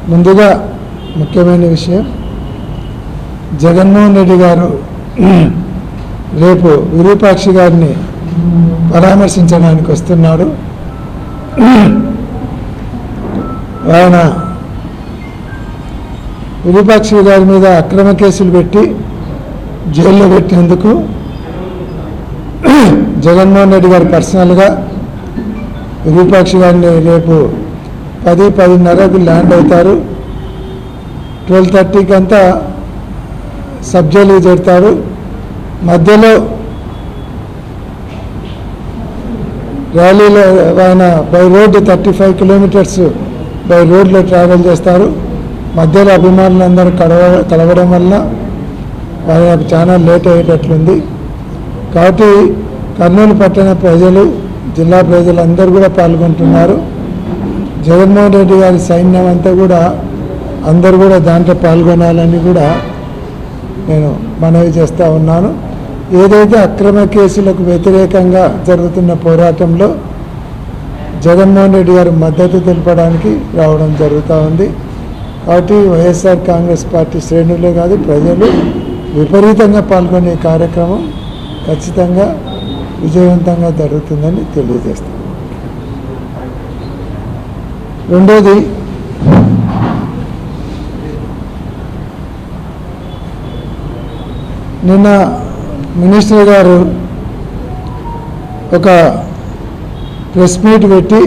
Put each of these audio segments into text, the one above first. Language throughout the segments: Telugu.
ముందుగా ముఖ్యమైన విషయం, జగన్మోహన్ రెడ్డి గారు రేపు విరూపాక్షి గారిని పరామర్శించడానికి వస్తున్నారు. ఆయన విరూపాక్షి గారి మీద అక్రమ కేసులు పెట్టి జైల్లో పెట్టేందుకు జగన్మోహన్ రెడ్డి గారు పర్సనల్గా విరూపాక్షి గారిని రేపు 10-10:30కు ల్యాండ్ అవుతారు. 12:30కి అంతా సబ్జెక్టులు చేరుతారు. మధ్యలో ర్యాలీలో ఆయన బై రోడ్డు 35 కిలోమీటర్స్ బై రోడ్లో ట్రావెల్ చేస్తారు. మధ్యలో అభిమానులందరూ కలవడం వల్ల ఆయనకు చాలా లేట్ అయ్యేటట్లుంది. కాబట్టి కర్నూలు పట్టణ ప్రజలు, జిల్లా ప్రజలందరూ కూడా పాల్గొంటున్నారు. జగన్మోహన్ రెడ్డి గారి సైన్యం అంతా కూడా అందరూ కూడా దాంట్లో పాల్గొనాలని కూడా నేను మనవి చేస్తూ ఉన్నాను. ఏదైతే అక్రమ కేసులకు వ్యతిరేకంగా జరుగుతున్న పోరాటంలో జగన్మోహన్ రెడ్డి గారు మద్దతు తెలపడానికి రావడం జరుగుతూ ఉంది. కాబట్టి వైఎస్ఆర్ కాంగ్రెస్ పార్టీ శ్రేణులే కాదు, ప్రజలు విపరీతంగా పాల్గొనే కార్యక్రమం ఖచ్చితంగా విజయవంతంగా జరుగుతుందని తెలియజేస్తాం. రెండోది, నిన్న మినిస్టర్ గారు ఒక ప్రెస్ మీట్ పెట్టి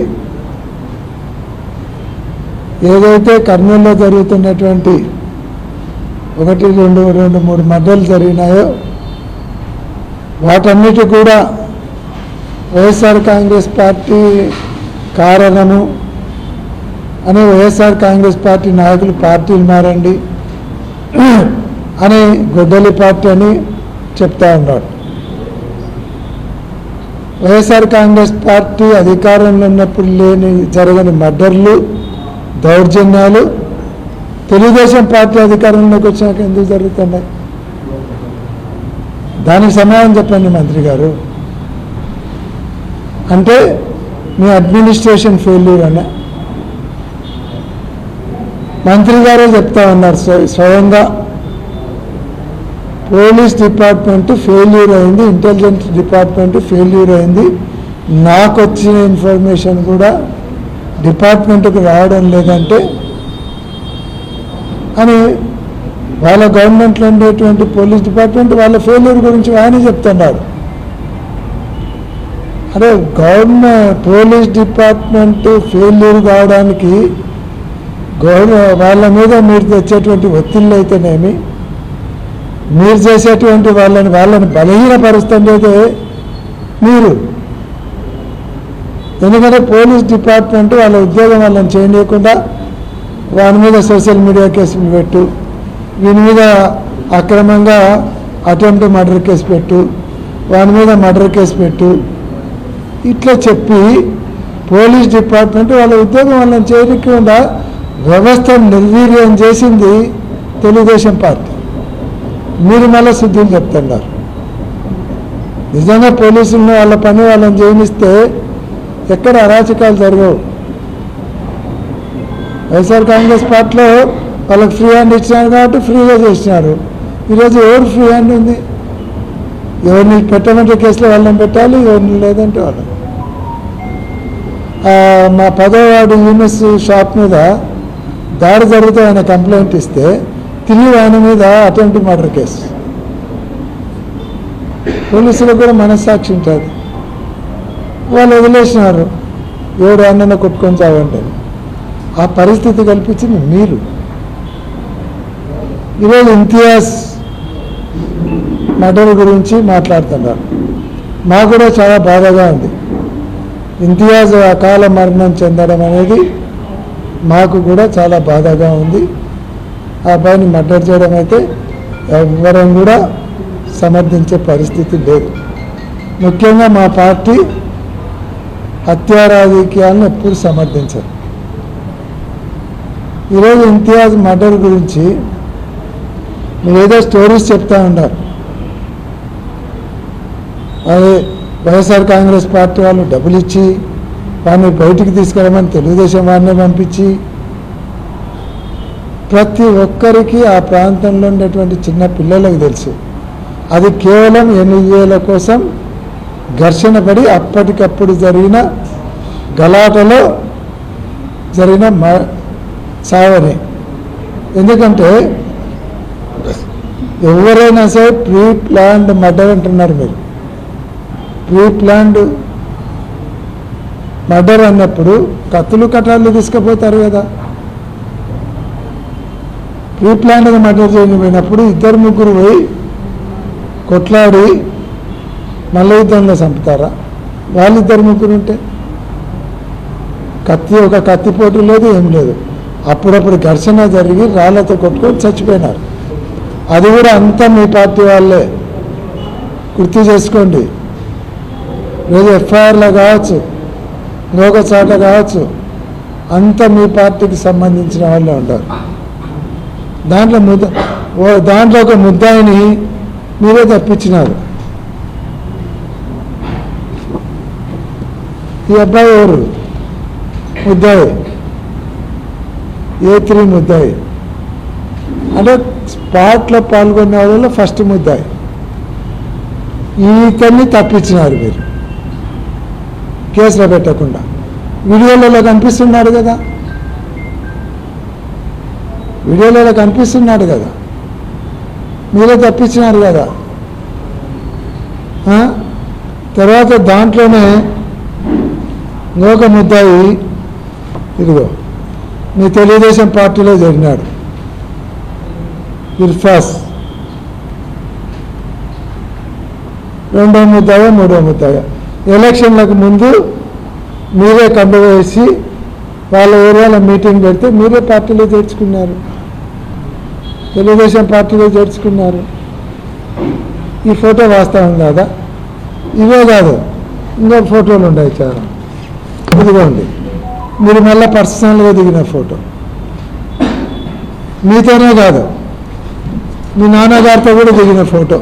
ఏదైతే కర్నూలులో జరుగుతున్నటువంటి 1, 2, 3 మర్డర్లు జరిగినాయో వాటన్నిటి కూడా వైఎస్ఆర్ కాంగ్రెస్ పార్టీ కారణము అని, వైఎస్ఆర్ కాంగ్రెస్ పార్టీ నాయకులు పార్టీలు మారండి అని గొడ్డలి పార్టీ అని చెప్తా ఉన్నాడు. వైఎస్ఆర్ కాంగ్రెస్ పార్టీ అధికారంలో ఉన్నప్పుడు జరగని మర్డర్లు, దౌర్జన్యాలు తెలుగుదేశం పార్టీ అధికారంలోకి వచ్చినాక ఎందుకు జరుగుతున్నాయి? దానికి సమాధానం చెప్పండి మంత్రి గారు. అంటే మీ అడ్మినిస్ట్రేషన్ ఫెయిల్యూర్ అనే మంత్రి గారే చెప్తా ఉన్నారు. స్వయంగా పోలీస్ డిపార్ట్మెంట్ ఫెయిల్యూర్ అయింది, ఇంటెలిజెన్స్ డిపార్ట్మెంట్ ఫెయిల్యూర్ అయింది, నాకు వచ్చిన ఇన్ఫర్మేషన్ కూడా డిపార్ట్మెంట్కి రావడం లేదంటే అని వాళ్ళ గవర్నమెంట్లో ఉండేటువంటి పోలీస్ డిపార్ట్మెంట్ వాళ్ళ ఫెయిల్యూర్ గురించి ఆయన చెప్తున్నారు. అరే పోలీస్ డిపార్ట్మెంట్ ఫెయిల్యూర్ కావడానికి వాళ్ళ మీద మీరు తెచ్చేటువంటి ఒత్తిళ్ళు అయితేనేమి, మీరు చేసేటువంటి వాళ్ళని బలహీనపరుస్తుండేదే మీరు. ఎందుకంటే పోలీస్ డిపార్ట్మెంట్ వాళ్ళ ఉద్యోగం వాళ్ళని చేయనీయకుండా వాని మీద సోషల్ మీడియా కేసులు పెట్టు, వీని మీద అక్రమంగా అటెంప్ట్ మర్డర్ కేసు పెట్టు, వాని మీద మర్డర్ కేసు పెట్టు, ఇట్లా చెప్పి పోలీస్ డిపార్ట్మెంట్ వాళ్ళ ఉద్యోగం వాళ్ళని చేయకుండా వ్యవస్థను నిర్వీర్యం చేసింది తెలుగుదేశం పార్టీ. మీరు మళ్ళీ శుద్ధులు చెప్తున్నారు. నిజంగా పోలీసులను వాళ్ళ పని వాళ్ళని చేయనిస్తే ఎక్కడ అరాచకాలు జరగవు. వైఎస్ఆర్ కాంగ్రెస్ పార్టీలో వాళ్ళకి ఫ్రీ హ్యాండ్ ఇచ్చినారు కాబట్టి ఫ్రీగా చేసినారు. ఈరోజు ఎవరు ఫ్రీ హ్యాండ్ ఉంది? ఎవరిని పెట్టమంటే కేసులో వాళ్ళని పెట్టాలి, ఎవరిని లేదంటే వాళ్ళని. మా 10వ వార్డు యూనిస్ షాప్ మీద దాడి జరిగితే ఆయన కంప్లైంట్ ఇస్తే తిరిగి ఆయన మీద అటెంప్ట్ మర్డర్ కేసు. పోలీసులకు కూడా మనస్సాక్షి ఉంటుంది. వాళ్ళు వదిలేసినారు, ఎవడు అన్న కొట్టుకొని చావండి. ఆ పరిస్థితి కల్పించింది మీరు. ఈరోజు ఇంతియాజ్ మర్డర్ గురించి మాట్లాడుతున్నారు. మాకు కూడా చాలా బాధగా ఉంది. ఇంతియాజ్ అకాల మరణం చెందడం అనేది మాకు కూడా చాలా బాధగా ఉంది. ఆ అబ్బాయిని మర్డర్ చేయడం అయితే ఎవరం కూడా సమర్థించే పరిస్థితి లేదు. ముఖ్యంగా మా పార్టీ హత్యా రాజకీయాలను ఎప్పుడు సమర్థించరు. ఈరోజు ఇంతియాజ్ మర్డర్ గురించి మీరు ఏదో స్టోరీస్ చెప్తా ఉన్నారు. అదే వైఎస్ఆర్ కాంగ్రెస్ పార్టీ వాళ్ళు డబ్బులు ఇచ్చి వాడిని బయటికి తీసుకెళ్ళమని తెలుగుదేశం వారిని పంపించి ప్రతి ఒక్కరికి ఆ ప్రాంతంలో ఉండేటువంటి చిన్న పిల్లలకు తెలుసు. అది కేవలం ఎన్నికల కోసం ఘర్షణ పడి అప్పటికప్పుడు జరిగిన గలాటలో జరిగిన సావని. ఎందుకంటే ఎవరైనా సరే ప్రీ ప్లాన్డ్ మర్డర్ అంటున్నారు మీరు. ప్రీ ప్లాన్డ్ మర్డర్ అన్నప్పుడు కత్తులు కటార్లు తీసుకుపోతారు కదా. ప్రీ ప్లాన్డ్గా మర్డర్ చేయకపోయినప్పుడు 2-3 పోయి కొట్లాడి మళ్ళీ యుద్ధంలో చంపుతారా? వాళ్ళు 2-3 ఉంటే ఒక కత్తిపోటు లేదు, ఏం లేదు. అప్పుడప్పుడు ఘర్షణ జరిగి రాళ్లతో కొట్టుకొని చచ్చిపోయినారు. అది కూడా అంతా మీ పార్టీ వాళ్ళే. గుర్తు చేసుకోండి. రోజు ఎఫ్ఐఆర్లో కావచ్చు, ఇంకొక చాట కావచ్చు, అంతా మీ పార్టీకి సంబంధించిన వాళ్ళే ఉంటారు. దాంట్లో ఒక ముద్దాయిని మీరే తప్పించినారు. ఈ అబ్బాయి ఎవరు? ముద్దాయి, A3 ముద్దాయి. అంటే స్పాట్లో పాల్గొనే వాళ్ళలో ఫస్ట్ ముద్దాయి. ఇతన్ని తప్పించినారు మీరు కేసులో పెట్టకుండా. వీడియోలలో కనిపిస్తున్నాడు కదా, వీడియోలలో కనిపిస్తున్నాడు కదా, మీరే తప్పించినారు కదా. తర్వాత దాంట్లోనే ఇంకొక ముద్దాయి ఇదిగో మీ తెలుగుదేశం పార్టీలో జరిగినాడు, ఇర్ఫాస్. 2వ ముద్దాయ 3వ ముద్దాయ. ఎలక్షన్లకు ముందు మీరే కండ వేసి వాళ్ళ ఏరియాలో మీటింగ్ పెడితే మీరే పార్టీలో చేర్చుకున్నారు, తెలుగుదేశం పార్టీలో చేర్చుకున్నారు. ఈ ఫోటో వాస్తవం కాదా? ఇవే కాదు, ఇంకో ఫోటోలు ఉన్నాయి చాలా. ఇదిగోండి, మీరు మళ్ళీ పర్సనల్గా దిగిన ఫోటో. మీతోనే కాదు, మీ నాన్నగారితో కూడా దిగిన ఫోటో.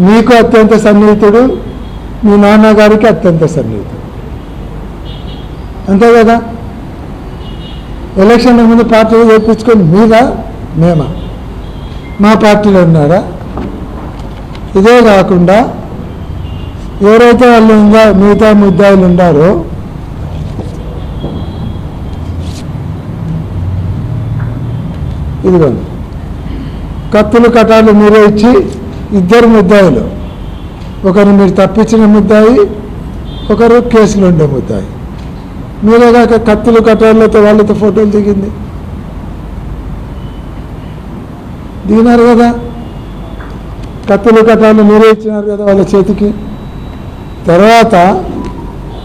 మీకు అత్యంత సన్నిహితుడు, మీ నాన్నగారికి అత్యంత సన్నిహితుడు, అంతే కదా. ఎలక్షన్ల ముందు పార్టీలో చేర్పించుకొని మీరా మేమా? మా పార్టీలో ఉన్నారా? ఇదే కాకుండా ఎవరైతే వాళ్ళు మిగతా ముద్దాయిలు ఉన్నారో ఇదిగోండి, కత్తులు కటాలు మీరే ఇచ్చి 2 ముద్దాయిలు, ఒకరు మీరు తప్పించిన ముద్దాయి, ఒకరు కేసులో ఉండే ముద్దాయి. మీరే కాక కత్తులు కటాలతో వాళ్ళతో ఫోటోలు దిగినారు కదా. కత్తులు కటాలు మీరే ఇచ్చినారు కదా వాళ్ళ చేతికి. తర్వాత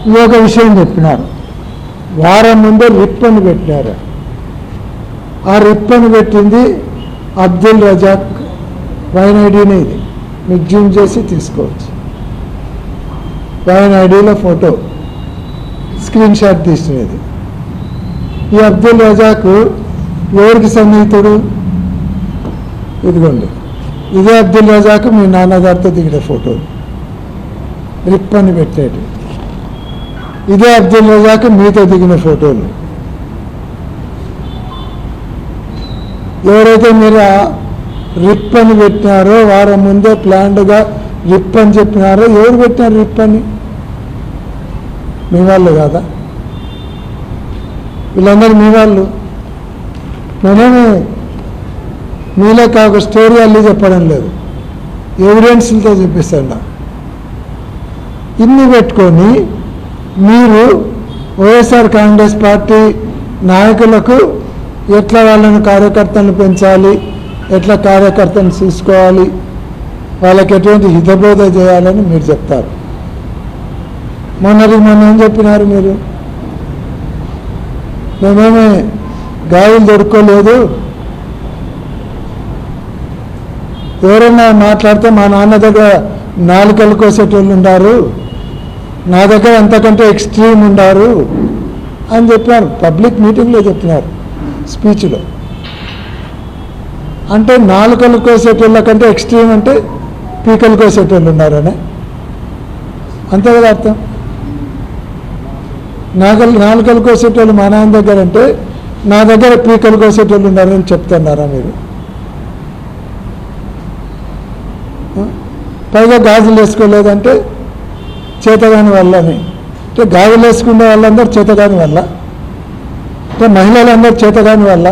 ఇంకొక విషయం చెప్పినారు, వారం ముందే రిప్పని పెట్టినారు. ఆ రిప్పని పెట్టింది అబ్దుల్ రజాక్ వైన్ ఐడీనే. ఇది మీకు జూమ్ చేసి తీసుకోవచ్చు. వైన్ ఐడీలో ఫోటో స్క్రీన్ షాట్ తీసినది. ఈ అబ్దుల్ రజాక్ ఎవరికి సన్నిహితుడు? ఇదిగోండి, ఇదే అబ్దుల్ రజాక్ మీ నాన్నగారితో దిగిన ఫోటోలు, రిప్పని పెట్టేది. ఇదే అబ్దుల్ రజాక్ మీతో దిగిన ఫోటోలు. ఎవరైతే మీరు రిప్ అని పెట్టినారో, వారం ముందే ప్లాన్డ్గా రిప్ అని చెప్పినారో, ఎవరు పెట్టినారు రిప్ అని? మీ వాళ్ళు కాదా? వీళ్ళందరూ మీ వాళ్ళు. నేనేమి మీలో కాక స్టోరీ అల్లి చెప్పడం లేదు, ఎవిడెన్స్లతో చూపిస్తాను. ఇన్ని పెట్టుకొని మీరు వైఎస్ఆర్ కాంగ్రెస్ పార్టీ నాయకులకు ఎట్లా వాళ్ళని కార్యకర్తలను పెంచాలి, ఎట్లా కార్యకర్తను చూసుకోవాలి, వాళ్ళకి ఎటువంటి హితబోధ చేయాలని మీరు చెప్తారు. మొన్న ఏం చెప్పినారు మీరు? మేమేమి గాయాలు దొరుకోలేదు, ఎవరైనా మాట్లాడితే మా నాన్న దగ్గర నాలుకలు కోసేటోళ్ళు ఉన్నారు, నా దగ్గర అంతకంటే ఎక్స్ట్రీమ్ ఉండారు అని చెప్పినారు. పబ్లిక్ మీటింగ్లో చెప్పినారు, స్పీచ్లో. అంటే నాలుకలు కోసేటోళ్ళ కంటే ఎక్స్ట్రీమ్ అంటే పీకలు కోసేటోళ్ళు ఉన్నారనే, అంతే కదా అర్థం. నాలుకలు కోసేటోళ్ళు మా నాన్న దగ్గర అంటే నా దగ్గర పీకలు కోసేటోళ్ళు ఉన్నారని చెప్తున్నారా మీరు? పైగా గాజులు వేసుకోలేదంటే చేతగాని వల్లని. అంటే గాజులు వేసుకునే వాళ్ళందరూ చేతగాని వల్ల, అంటే మహిళలందరూ చేతగాని వల్ల.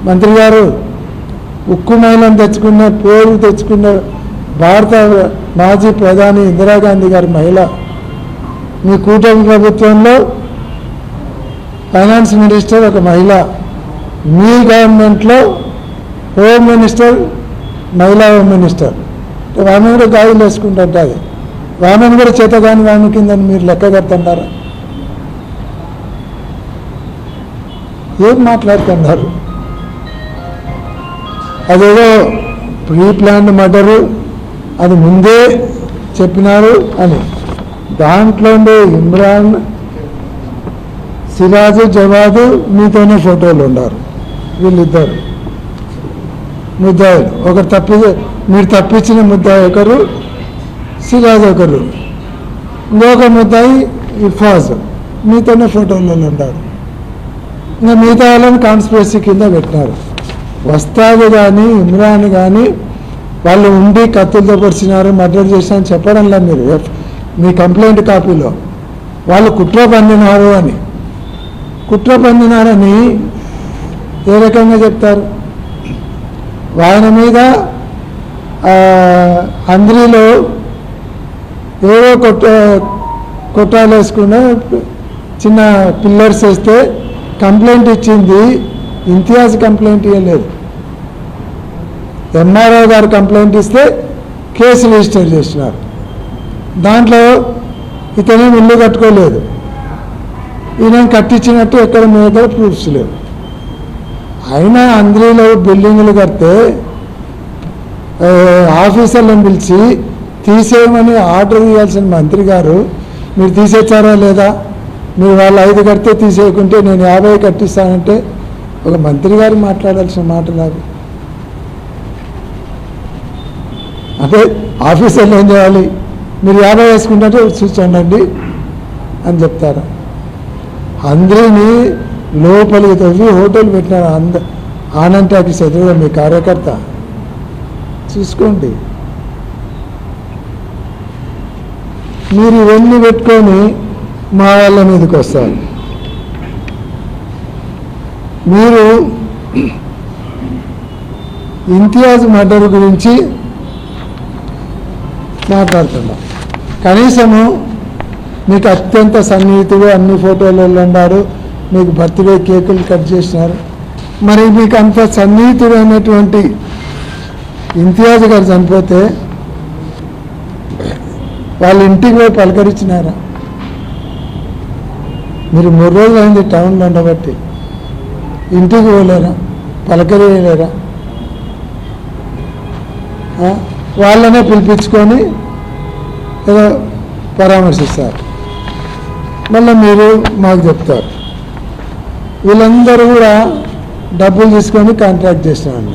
మంత్రి గారు ఉక్కు మహిళను తెచ్చుకున్న, పేరు తెచ్చుకున్న భారత మాజీ ప్రధాని ఇందిరాగాంధీ గారి మహిళ. మీ కూటమి ప్రభుత్వంలో ఫైనాన్స్ మినిస్టర్ ఒక మహిళ, మీ గవర్నమెంట్లో హోమ్ మినిస్టర్ మహిళా హోమ్ మినిస్టర్. ఆమె కూడా గాజులు వేసుకుంటుంటే అది ఆమెను కూడా చేతగాని వామి కిందని మీరు లెక్క కడుతున్నారా? ఏం మాట్లాడుతున్నారు? అదేదో ప్రీ ప్లాన్డ్ మర్డరు, అది ముందే చెప్పినారు అని. దాంట్లో ఇమ్రాన్, సిరాజు, జవాదు మీతోనే ఫోటోలు ఉన్నారు. వీళ్ళిద్దరు ముద్దాయిలు. ఒకరు మీరు తప్పించిన ముద్దాయి ఒకరు, సిరాజ్ ఒకరు, ఇంకొక ముద్దాయి ఇఫాజ్ మీతోనే ఫోటోలలో ఉన్నారు. ఇంకా మిగతా వాళ్ళని కాన్స్పిరసీ కింద పెట్టినారు. వస్తాదు కానీ ఇమ్రాన్ కానీ వాళ్ళు ఉండి కత్తులతో పొడిచినారు, మర్డర్ చేసినారని చెప్పడంలా మీరు మీ కంప్లైంట్ కాపీలో. వాళ్ళు కుట్ర పన్నినారు అని, కుట్ర పన్నినారని ఏ రకంగా చెప్తారు? ఆయన మీద అంద్రిలో ఏవో కొట్టాలు వేసుకున్న చిన్న పిల్లర్స్ వేస్తే కంప్లైంట్ ఇచ్చింది ఇంతియాజ్, కంప్లైంట్ ఇవ్వలేదు. ఎంఆర్ఓ గారు కంప్లైంట్ ఇస్తే కేసు రిజిస్టర్ చేసినారు. దాంట్లో ఇతనే ఇల్లు కట్టుకోలేదు, ఈయన కట్టించినట్టు ఎక్కడ మీ దగ్గర ప్రూఫ్స్ లేవు. అయినా అంద్రిలో బిల్డింగులు కడితే ఆఫీసర్లను పిలిచి తీసేయమని ఆర్డర్ ఇవ్వాల్సిన మంత్రి గారు మీరు తీసేచ్చారా లేదా? మీరు వాళ్ళు 5 కడితే తీసేయకుంటే నేను 50 కట్టిస్తానంటే ఒక మంత్రి గారు మాట్లాడాల్సిన మాటలాగా. అంటే ఆఫీసర్లు ఏం చేయాలి? మీరు 50 వేసుకుంటే చూచండి అని చెప్తారు. అందరినీ లోపలికి తవ్వి హోటల్ పెట్టినారు. ఆనంద్ టాకీస్ ఎదురుగా మీ కార్యకర్త చూసుకోండి. మీరు ఇవన్నీ పెట్టుకొని మా వాళ్ళ మీదకి వస్తారు. మీరు ఇంతియాజ్ మర్డర్ గురించి మాట్లాడుతున్నారు. కనీసము మీకు అత్యంత సన్నిహితుడు, అన్ని ఫోటోలలో ఉన్నారు, మీకు బర్త్డే కేకులు కట్ చేసినారు. మరి మీకు అంత సన్నిహితుడైనటువంటి ఇంతియాజ్ గారు చనిపోతే వాళ్ళ ఇంటికి పోయి పలకరించినారా? మీరు 3 రోజులు అయింది టౌన్లో ఉండబట్టి, ఇంటికి పోలేరా? పలకరియలేరా? వాళ్ళనే పిలిపించుకొని ఏదో పరామర్శిస్తారు, మళ్ళీ మీరు మాకు చెప్తారు. వీళ్ళందరూ కూడా డబ్బులు తీసుకొని కాంట్రాక్ట్ చేసినారు.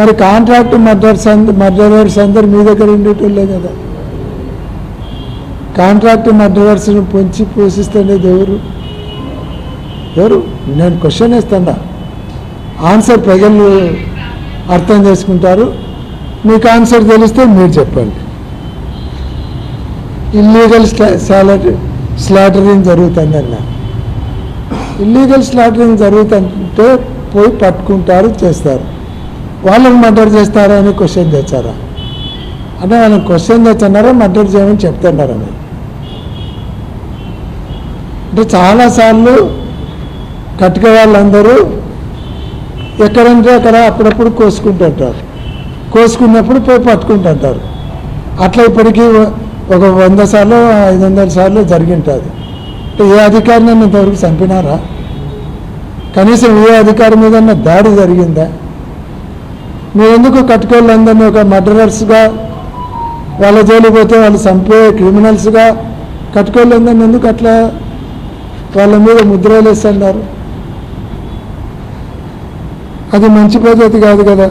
మరి కాంట్రాక్ట్ మర్డరర్స్ అందరు మీ దగ్గర ఉండేటోళ్ళే కదా. కాంట్రాక్ట్ మర్డరర్స్ను పొంచి పోషిస్తుండేది ఎవరు? నేను క్వశ్చన్ వేస్తాడా, ఆన్సర్ ప్రజలు అర్థం చేసుకుంటారు. మీకు ఆన్సర్ తెలిస్తే మీరు చెప్పండి. ఇల్లీగల్ స్లాటరింగ్ జరుగుతుందన్న, ఇల్లీగల్ స్లాటరింగ్ జరుగుతుంటే పోయి పట్టుకుంటారు, చేస్తారు. వాళ్ళని మర్డర్ చేస్తారా అని క్వశ్చన్ తెచ్చారా? అంటే వాళ్ళని క్వశ్చన్ తెచ్చున్నారా, మర్డర్ చేయమని చెప్తున్నారా? అంటే చాలాసార్లు కటిక వాళ్ళందరూ ఎక్కడంటే అక్కడ అప్పుడప్పుడు కోసుకుంటుంటారు, కోసుకున్నప్పుడు పోయి పట్టుకుంటుంటారు. అట్లా ఇప్పటికీ ఒక 100 సార్లు 500 సార్లు జరిగింటుంది. అంటే ఏ అధికారిని ఇంతవరకు చంపినారా? కనీసం ఏ అధికారి మీద దాడి జరిగిందా? మీరు ఎందుకు కట్టుకోవాలందరినీ ఒక మర్డరర్స్గా వాళ్ళ జోలికి పోతే వాళ్ళు చంపే క్రిమినల్స్గా కట్టుకోవాలందరినీ ఎందుకు అట్లా వాళ్ళ మీద ముద్రలు వేస్తున్నారు? అది మంచి పద్ధతి కాదు కదా.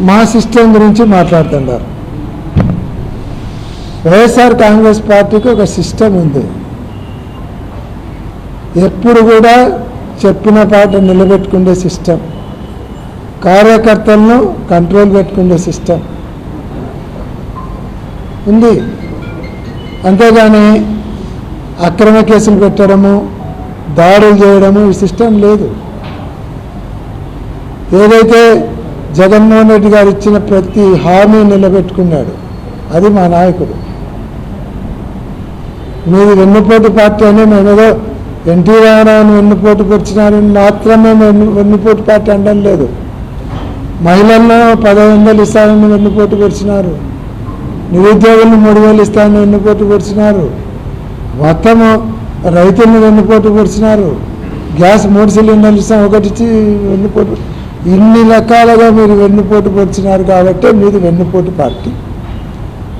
మా సిస్టమ్ గురించి మాట్లాడుతున్నారు. వైఎస్ఆర్ కాంగ్రెస్ పార్టీకి ఒక సిస్టమ్ ఉంది. ఎప్పుడు కూడా చెప్పిన పాట నిలబెట్టుకునే సిస్టమ్, కార్యకర్తలను కంట్రోల్ పెట్టుకునే సిస్టమ్ ఉంది. అంతేగాని అక్రమ కేసులు పెట్టడము, దాడులు చేయడము ఈ సిస్టమ్ లేదు. ఏదైతే జగన్మోహన్ రెడ్డి గారు ఇచ్చిన ప్రతి హామీ నిలబెట్టుకున్నాడు, అది మా నాయకుడు. మీది వెన్నుపోటు పార్టీ అని మేమేదో ఎన్టీ రామారావుని వెన్నుపోటు పొడిచినారని మాత్రమే వెన్నుపోటు పార్టీ అనడం లేదు. మహిళలను 10,000 ఇస్తానని వెన్నుపోటు పొడిచినారు, నిరుద్యోగులను 3,000 ఇస్తానని వెన్నుపోటు పొడిచినారు, మొత్తము రైతులను వెన్నుపోటు పొడిచినారు, గ్యాస్ 3 సిలిండర్లు ఇస్తాం ఒకటిచ్చి వెన్నుపోటు, ఇన్ని రకాలుగా మీరు వెన్నుపోటు పొడిచినారు కాబట్టి మీది వెన్నుపోటు పార్టీ.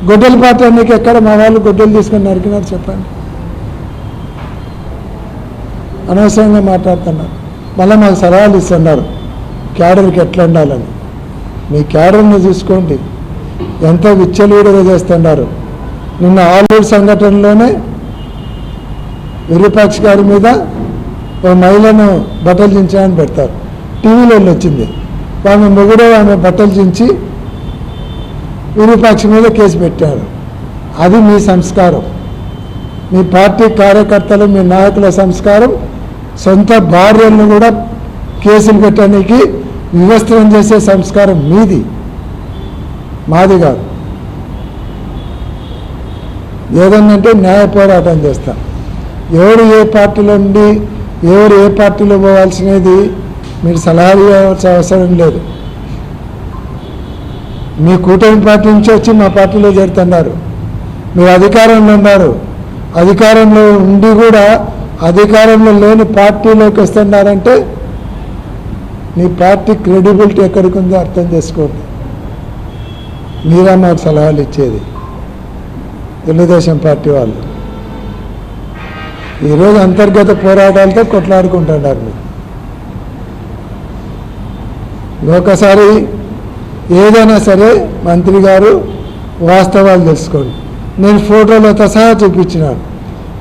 గొడ్డల పార్టీ అన్నికి ఎక్కడ మా వాళ్ళు గొడ్డలు తీసుకొని నరికినారు చెప్పండి? అనవసరంగా మాట్లాడుతున్నారు. మళ్ళీ మాకు సలహాలు ఇస్తున్నారు క్యాడర్కి ఎట్లా ఉండాలని. మీ క్యాడర్ని చూసుకోండి, ఎంత విచ్చలవిడిగా చేస్తున్నారు. నిన్న ఆలూరు సంఘటనలోనే విరూపాక్ష గారి మీద ఓ మహిళను బట్టలు చించాలని పెడతారు, టీవీలో వచ్చింది. ఆమె మొగుడు ఆమె బట్టలు చించి విరూపాక్ష మీద కేసు పెట్టారు. అది మీ సంస్కారం, మీ పార్టీ కార్యకర్తలు, మీ నాయకుల సంస్కారం. సొంత భార్యలను కూడా కేసులు పెట్టడానికి వివస్త్రం చేసే సంస్కారం మీది, మాది కాదు. ఏదన్నంటే న్యాయ పోరాటం చేస్తాం. ఎవరు ఏ పార్టీలో ఉండి ఎవరు ఏ పార్టీలో పోవాల్సినది మీరు సలహాలు ఇవ్వాల్సిన అవసరం లేదు. మీ కూటమి పార్టీ నుంచి వచ్చి మా పార్టీలో చేరుతున్నారు, మీరు అధికారంలో ఉన్నారు. అధికారంలో ఉండి కూడా అధికారంలో లేని పార్టీలోకి వస్తున్నారంటే మీ పార్టీ క్రెడిబిలిటీ ఎక్కడికి ఉందో అర్థం చేసుకోండి. మీరా మాకు సలహాలు ఇచ్చేది తెలుగుదేశం పార్టీ వాళ్ళు. ఈరోజు అంతర్గత పోరాటాలతో కొట్లాడుకుంటున్నారు. మీరు ఒకసారి ఏదైనా సరే మంత్రి గారు వాస్తవాలు తెలుసుకోండి. నేను ఫోటోలతో సహా చూపించినాను.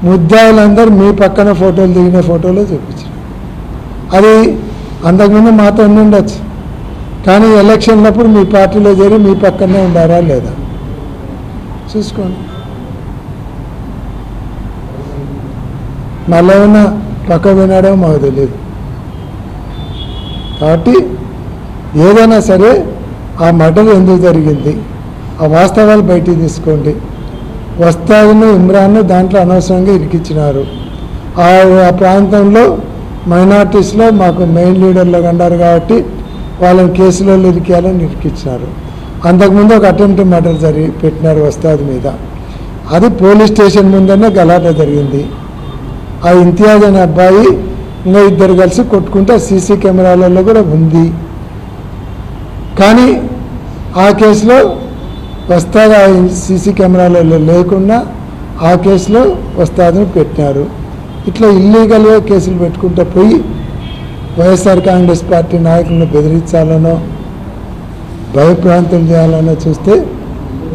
ముద్దాయిలందరూ మీ పక్కన ఫోటోలు దిగిన ఫోటోలో చూపించాను. అది అంతకుముందు మాతో ఉండొచ్చు, కానీ ఎలక్షన్లప్పుడు మీ పార్టీలో చేరి మీ పక్కనే ఉండారా లేదా చూసుకోండి. మళ్ళీ ఉన్న పక్క వినడం మాకు తెలియదు. కాబట్టి ఏదైనా సరే ఆ మర్డర్ ఎందుకు జరిగింది ఆ వాస్తవాలు బయటికి తీసుకోండి. వస్తాదును ఇమ్రాన్ను దాంట్లో అనవసరంగా ఇరికించినారు. ఆ ప్రాంతంలో మైనార్టీస్లో మాకు మెయిన్ లీడర్లు అన్నారు కాబట్టి వాళ్ళని కేసులో ఇరికేయాలని ఇరికించినారు. అంతకుముందు ఒక అటెంప్ట్ మర్డర్ పెట్టినారు వస్తాదు మీద. అది పోలీస్ స్టేషన్ ముందనే గలాట జరిగింది. ఆ ఇంతియాజ్ అనే అబ్బాయి ఇంకా ఇద్దరు కలిసి కొట్టుకుంటే సీసీ కెమెరాలలో కూడా ఉంది. కానీ ఆ కేసులో వస్తాదు ఆ సీసీ కెమెరాలలో లేకుండా ఆ కేసులో వస్తాదుని పెట్టినారు. ఇట్లా ఇల్లీగల్గా కేసులు పెట్టుకుంటూ పోయి వైఎస్ఆర్ కాంగ్రెస్ పార్టీ నాయకులను బెదిరించాలనో భయప్రాంతం చేయాలనో చూస్తే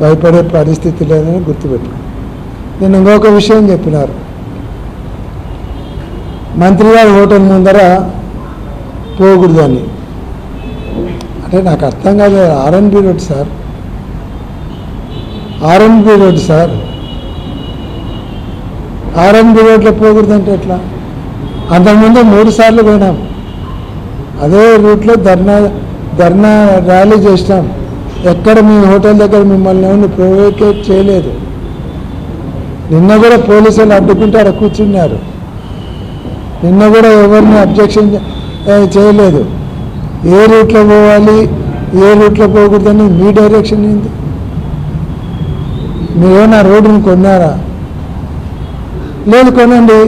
భయపడే పరిస్థితి లేదని గుర్తుపెట్టుకో. నేను ఇంకొక విషయం చెప్పినారు, మంత్రి గారి హోటల్ ముందర పోకూడదని. అంటే నాకు అర్థం కాదు. RNB road sir, RNB road sir, RNB రోడ్లో పోకూడదంటే ఎట్లా? అంతకుముందు 3 సార్లు పోయినాం, అదే రూట్లో ధర్నా ర్యాలీ చేసినాం. ఎక్కడ మీ హోటల్ దగ్గర మిమ్మల్ని ఎవరిని ప్రొవోకేట్ చేయలేదు. నిన్న కూడా పోలీసులు అడ్డుకుంటే అక్కడ కూర్చున్నారు. నిన్న కూడా ఎవరిని అబ్జెక్షన్ చేయలేదు. ఏ రూట్లో పోవాలి ఏ రూట్లో పోకూడదని మీ డైరెక్షన్ ఏంది? మీరేమైనా రోడ్డుని కొన్నారా? లేదు, కొనండి.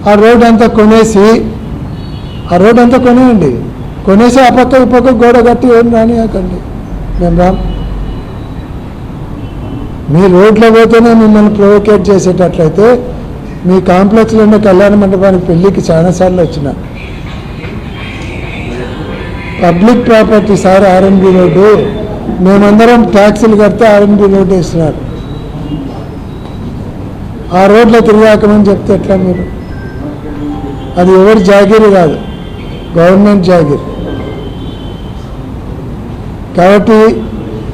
ఆ రోడ్ అంతా కొనేసి కొనేసి ఆ పక్క ఈ పక్క గోడ కట్టి ఏం రానియకండి, మేము రాం. మీ రోడ్లో పోతేనే మిమ్మల్ని ప్రొవోకేట్ చేసేటట్లయితే మీ కాంప్లెక్స్లో ఉన్న కళ్యాణ మండపానికి పెళ్ళికి చాలాసార్లు వచ్చిన public property sir RNB road. మేమందరం ట్యాక్సీలు కడితే ఆర్ఎన్బి రోడ్డు వేస్తున్నారు. ఆ రోడ్లో తిరిగాకమని చెప్తే ఎట్లా మీరు? అది ఎవరి జాగీరు కాదు, గవర్నమెంట్ జాగీర్. కాబట్టి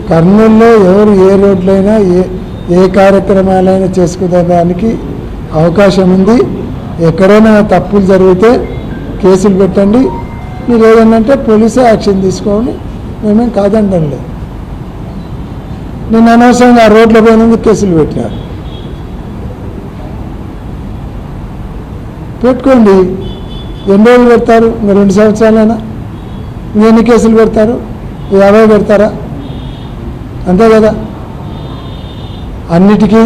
కర్నూలులో ఎవరు ఏ రోడ్లైనా ఏ కార్యక్రమాలైనా చేసుకునేదానికి అవకాశం ఉంది. ఎక్కడైనా తప్పులు జరిగితే కేసులు పెట్టండి, మీరు ఏదన్నంటే పోలీసే యాక్షన్ తీసుకోండి, మేమేం కాదండం లేదు. నేను అనవసరంగా ఆ రోడ్లో పోయినందుకు కేసులు పెట్టినారు. పెట్టుకోండి, ఎన్ని రోజులు పెడతారు? ఇంకా 2 సంవత్సరాలైనా ఎన్ని కేసులు పెడతారు? 50 పెడతారా? అంతే కదా. అన్నిటికీ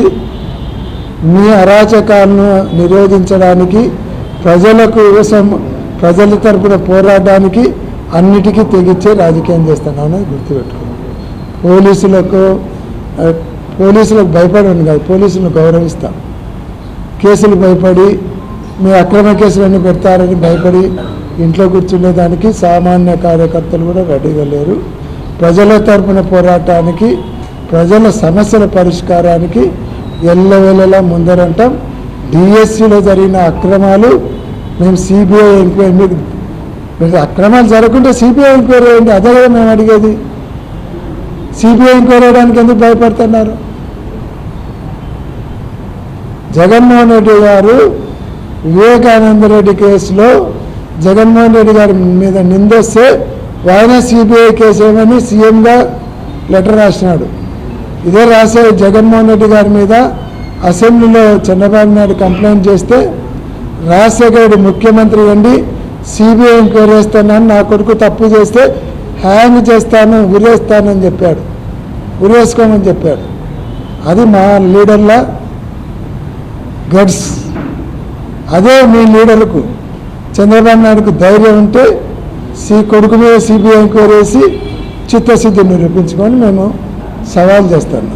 మీ అరాచకాలను నిరోధించడానికి, ప్రజల తరపున పోరాడడానికి అన్నిటికీ తెగించే రాజకీయం చేస్తాను అన్నది గుర్తుపెట్టుకోండి. పోలీసులకు భయపడండి కాదు, పోలీసులను గౌరవిస్తాం. కేసులు భయపడి మీ అక్రమ కేసులన్నీ పెడతారని భయపడి ఇంట్లో కూర్చునేదానికి సామాన్య కార్యకర్తలు కూడా రెడీగా లేరు. ప్రజల తరపున పోరాటానికి, ప్రజల సమస్యల పరిష్కారానికి ఎల్లవేళలా ముందరంటాం. డిఎస్సిలో జరిగిన అక్రమాలు మేము సిబిఐ ఎంక్వైరీ, మీరు అక్రమాలు జరగకుంటే సిబిఐ ఎంక్వైరీ అయ్యింది, అదే కదా మేము అడిగేది. సిబిఐ ఎంక్వైరీ అయ్యడానికి ఎందుకు భయపడుతున్నారు? జగన్మోహన్ రెడ్డి గారు వివేకానంద రెడ్డి కేసులో జగన్మోహన్ రెడ్డి గారి మీద నిందొస్తే ఆయన సిబిఐ కేసు ఏమని సీఎంగా లెటర్ రాసినాడు. ఇదే రాసే జగన్మోహన్ రెడ్డి గారి మీద అసెంబ్లీలో చంద్రబాబు నాయుడు కంప్లైంట్ చేస్తే రాజశేఖర రెడ్డి ముఖ్యమంత్రి ఉండి సిబిఐ ఎంక్వైరీ చేస్తున్నాను, నా కొడుకు తప్పు చేస్తే హ్యాంగ్ చేస్తాను, ఉరేస్తానని చెప్పాడు, ఉరేసుకోమని చెప్పాడు. అది మా లీడర్ల గడ్స్. అదే మీ లీడర్లకు చంద్రబాబు నాయుడుకు ధైర్యం ఉంటే కొడుకు మీద సిబిఐ ఎంక్వైరీ వేసి చిత్తశుద్ధి నిరూపించుకొని మేము సవాల్ చేస్తున్నాం.